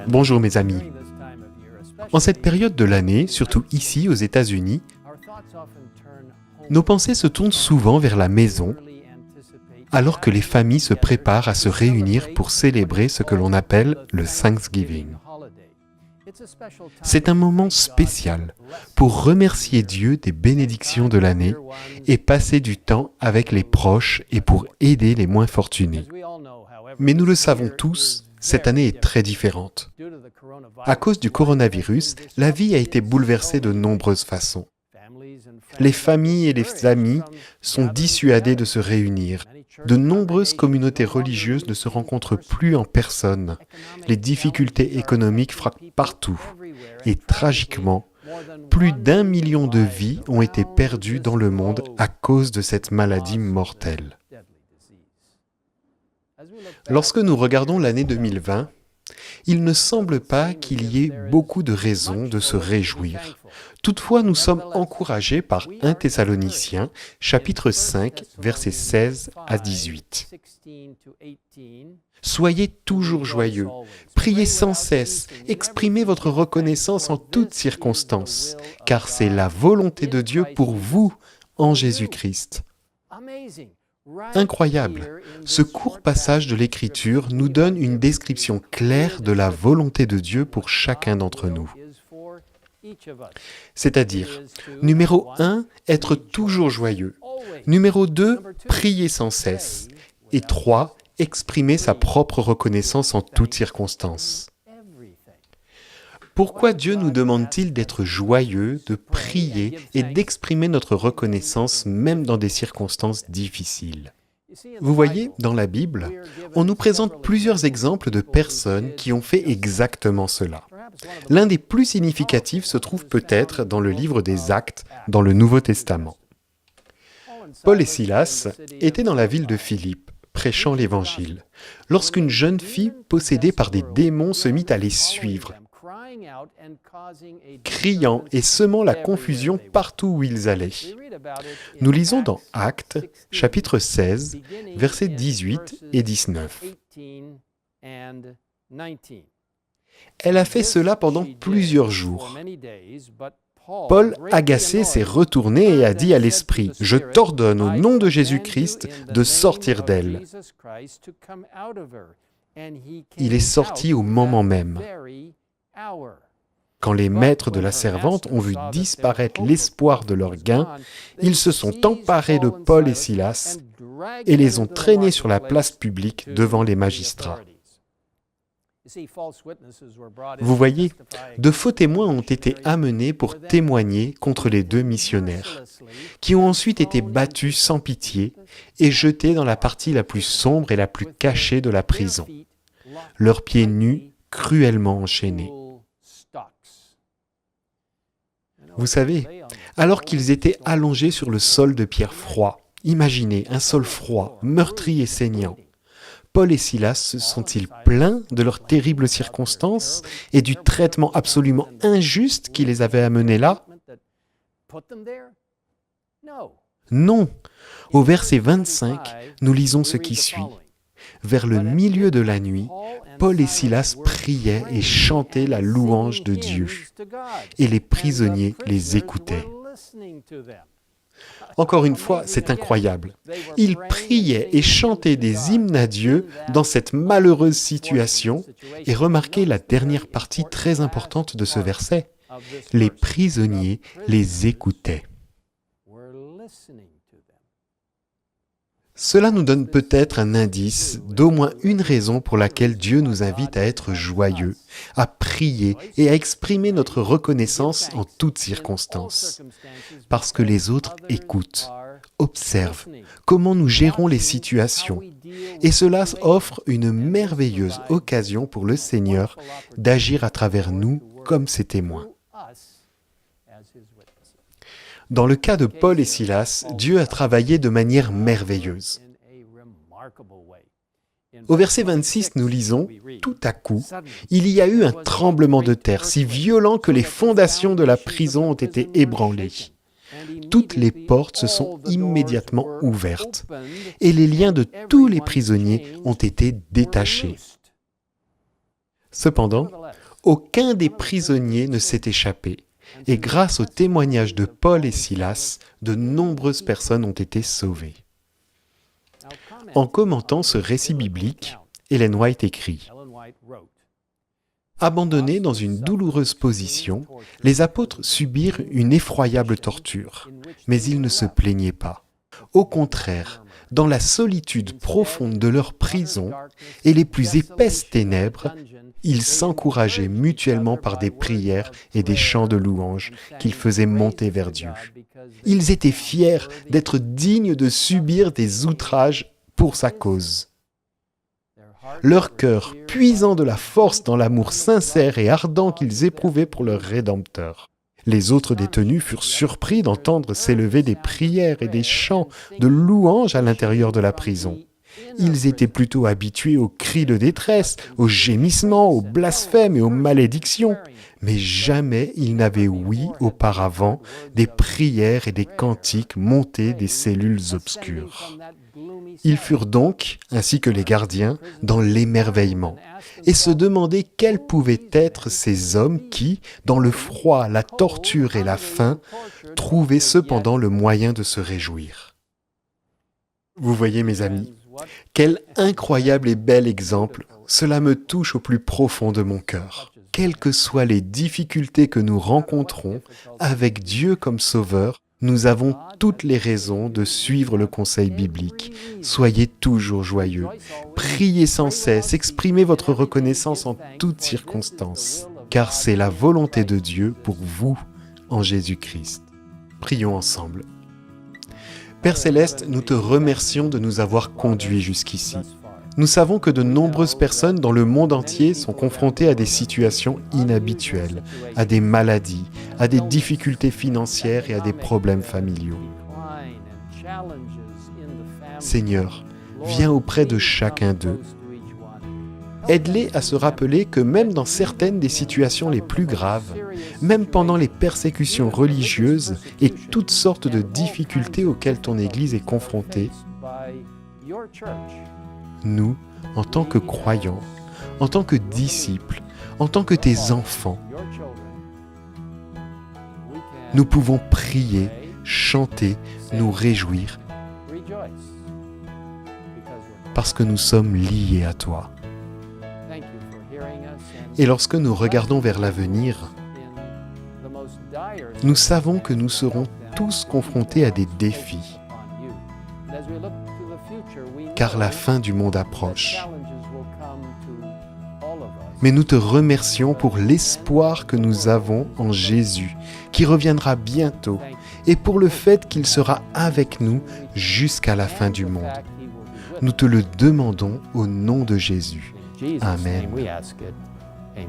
Bonjour mes amis. En cette période de l'année, surtout ici aux États-Unis, nos pensées se tournent souvent vers la maison, alors que les familles se préparent à se réunir pour célébrer ce que l'on appelle le Thanksgiving. C'est un moment spécial pour remercier Dieu des bénédictions de l'année et passer du temps avec les proches et pour aider les moins fortunés. Mais nous le savons tous, cette année est très différente. À cause du coronavirus, la vie a été bouleversée de nombreuses façons. Les familles et les amis sont dissuadés de se réunir. De nombreuses communautés religieuses ne se rencontrent plus en personne. Les difficultés économiques frappent partout. Et tragiquement, plus d'1 million de vies ont été perdues dans le monde à cause de cette maladie mortelle. Lorsque nous regardons l'année 2020, il ne semble pas qu'il y ait beaucoup de raisons de se réjouir. Toutefois, nous sommes encouragés par 1 Thessaloniciens, chapitre 5, versets 16 à 18. Soyez toujours joyeux, priez sans cesse, exprimez votre reconnaissance en toutes circonstances, car c'est la volonté de Dieu pour vous en Jésus-Christ. Incroyable! Ce court passage de l'Écriture nous donne une description claire de la volonté de Dieu pour chacun d'entre nous. C'est-à-dire, numéro 1, être toujours joyeux. Numéro 2, prier sans cesse. Et 3, exprimer sa propre reconnaissance en toutes circonstances. Pourquoi Dieu nous demande-t-il d'être joyeux, de prier et d'exprimer notre reconnaissance même dans des circonstances difficiles? Vous voyez, dans la Bible, on nous présente plusieurs exemples de personnes qui ont fait exactement cela. L'un des plus significatifs se trouve peut-être dans le livre des Actes, dans le Nouveau Testament. Paul et Silas étaient dans la ville de Philippe, prêchant l'Évangile, lorsqu'une jeune fille possédée par des démons se mit à les suivre, criant et semant la confusion partout où ils allaient. Nous lisons dans Actes, chapitre 16, versets 18 et 19. Elle a fait cela pendant plusieurs jours. Paul, agacé, s'est retourné et a dit à l'esprit, « Je t'ordonne au nom de Jésus-Christ de sortir d'elle. » Il est sorti au moment même. Quand les maîtres de la servante ont vu disparaître l'espoir de leur gain, ils se sont emparés de Paul et Silas et les ont traînés sur la place publique devant les magistrats. Vous voyez, de faux témoins ont été amenés pour témoigner contre les deux missionnaires, qui ont ensuite été battus sans pitié et jetés dans la partie la plus sombre et la plus cachée de la prison, leurs pieds nus cruellement enchaînés. Vous savez, alors qu'ils étaient allongés sur le sol de pierre froid, imaginez un sol froid, meurtri et saignant, Paul et Silas se sont-ils plaints de leurs terribles circonstances et du traitement absolument injuste qui les avait amenés là? Non. Au verset 25, nous lisons ce qui suit. Vers le milieu de la nuit, Paul et Silas priaient et chantaient la louange de Dieu, et les prisonniers les écoutaient. Encore une fois, c'est incroyable. Ils priaient et chantaient des hymnes à Dieu dans cette malheureuse situation, et remarquez la dernière partie très importante de ce verset. Les prisonniers les écoutaient. Cela nous donne peut-être un indice d'au moins une raison pour laquelle Dieu nous invite à être joyeux, à prier et à exprimer notre reconnaissance en toutes circonstances. Parce que les autres écoutent, observent comment nous gérons les situations. Et cela offre une merveilleuse occasion pour le Seigneur d'agir à travers nous comme ses témoins. Dans le cas de Paul et Silas, Dieu a travaillé de manière merveilleuse. Au verset 26, nous lisons « Tout à coup, il y a eu un tremblement de terre si violent que les fondations de la prison ont été ébranlées. Toutes les portes se sont immédiatement ouvertes et les liens de tous les prisonniers ont été détachés. » Cependant, aucun des prisonniers ne s'est échappé, et grâce au témoignage de Paul et Silas, de nombreuses personnes ont été sauvées. En commentant ce récit biblique, Ellen White écrit « Abandonnés dans une douloureuse position, les apôtres subirent une effroyable torture, mais ils ne se plaignaient pas. Au contraire, dans la solitude profonde de leur prison et les plus épaisses ténèbres, ils s'encourageaient mutuellement par des prières et des chants de louanges qu'ils faisaient monter vers Dieu. Ils étaient fiers d'être dignes de subir des outrages pour sa cause. Leur cœur puisant de la force dans l'amour sincère et ardent qu'ils éprouvaient pour leur Rédempteur. Les autres détenus furent surpris d'entendre s'élever des prières et des chants de louanges à l'intérieur de la prison. Ils étaient plutôt habitués aux cris de détresse, aux gémissements, aux blasphèmes et aux malédictions, mais jamais ils n'avaient ouï auparavant des prières et des cantiques montés des cellules obscures. Ils furent donc, ainsi que les gardiens, dans l'émerveillement, et se demandaient quels pouvaient être ces hommes qui, dans le froid, la torture et la faim, trouvaient cependant le moyen de se réjouir. Vous voyez, mes amis, quel incroyable et bel exemple, cela me touche au plus profond de mon cœur. Quelles que soient les difficultés que nous rencontrons, avec Dieu comme Sauveur, nous avons toutes les raisons de suivre le conseil biblique. Soyez toujours joyeux. Priez sans cesse, exprimez votre reconnaissance en toutes circonstances, car c'est la volonté de Dieu pour vous en Jésus-Christ. Prions ensemble. Père Céleste, nous te remercions de nous avoir conduits jusqu'ici. Nous savons que de nombreuses personnes dans le monde entier sont confrontées à des situations inhabituelles, à des maladies, à des difficultés financières et à des problèmes familiaux. Seigneur, viens auprès de chacun d'eux. Aide-les à se rappeler que même dans certaines des situations les plus graves, même pendant les persécutions religieuses et toutes sortes de difficultés auxquelles ton Église est confrontée, nous, en tant que croyants, en tant que disciples, en tant que tes enfants, nous pouvons prier, chanter, nous réjouir, parce que nous sommes liés à toi. Et lorsque nous regardons vers l'avenir, nous savons que nous serons tous confrontés à des défis, car la fin du monde approche. Mais nous te remercions pour l'espoir que nous avons en Jésus, qui reviendra bientôt, et pour le fait qu'il sera avec nous jusqu'à la fin du monde. Nous te le demandons au nom de Jésus. Amen. Amen.